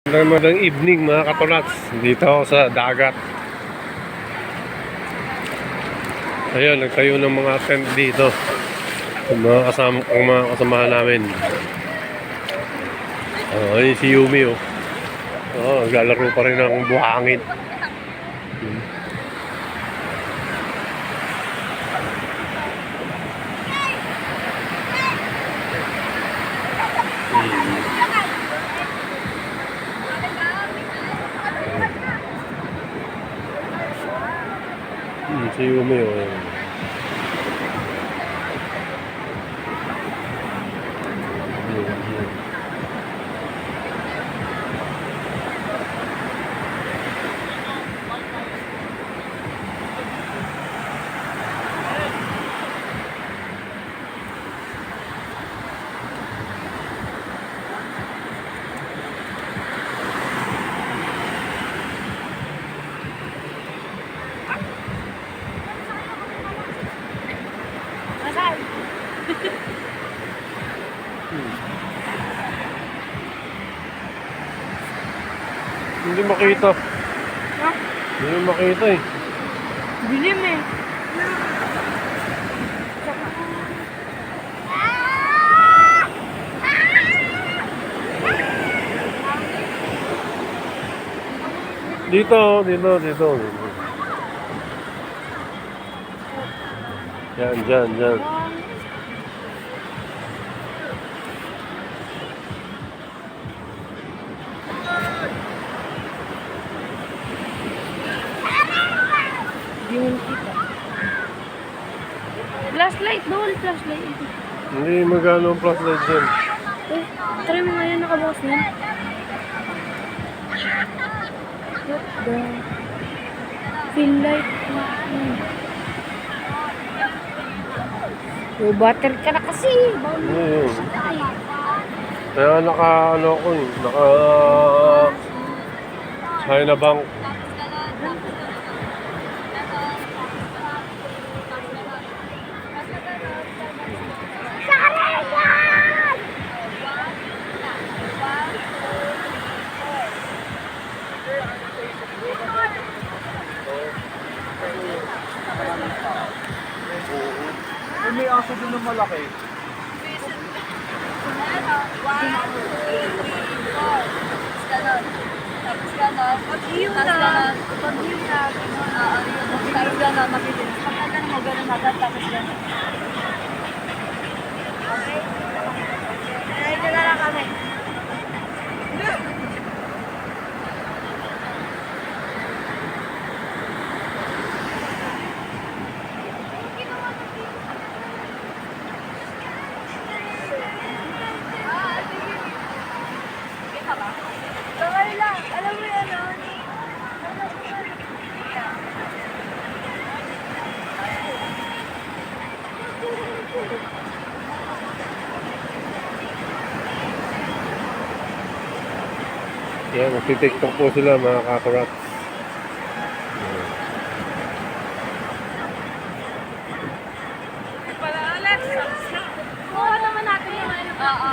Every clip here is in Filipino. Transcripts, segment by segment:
Magandang evening mga katunats. Dito ako sa dagat. Ayun, nagtayo ng mga tent dito. Yung mga kasamahan namin. Ayun si Yumi oh. Naglalaro pa rin ng buhangin. Si Yumi oh. Hindi makita. Ha? Hindi makita eh. Dilim eh. Dito. Yan. Hindi mo nakita. Flashlight doon, flashlight. Hindi magano ang flashlight dyan. Try mo ngayon nakabukas na. What the? Feel light. Oh, butter ka na kasi. Ayun. Kaya naka China Bank. May aso doon na malaki. Tapos gano'n. Pag-iyo na. Tapos gano'n, mabilis. Pag gano'n mo, gano'n agad. Tapos gano'n. Okay? Ito na lang kami. Bawal lang. Alam mo yan, no? Yan, magti-tiktok po sila mga kakurat. Oo naman natin yung ano. Oo.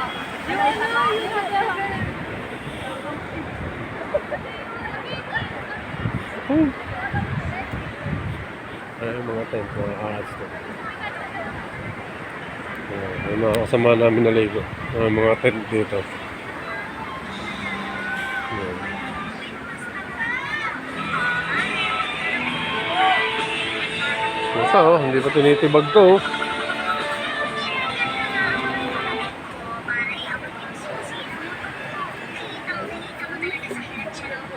Ay, mga tent, mga karats ko. May mga kasama namin na Lego. Mga tent dito. Yan. Masa oh, hindi pa tinitibag to oh.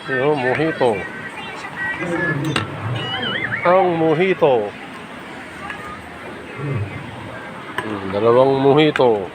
Yung mojito. Ang mojito. Dalawang mojito.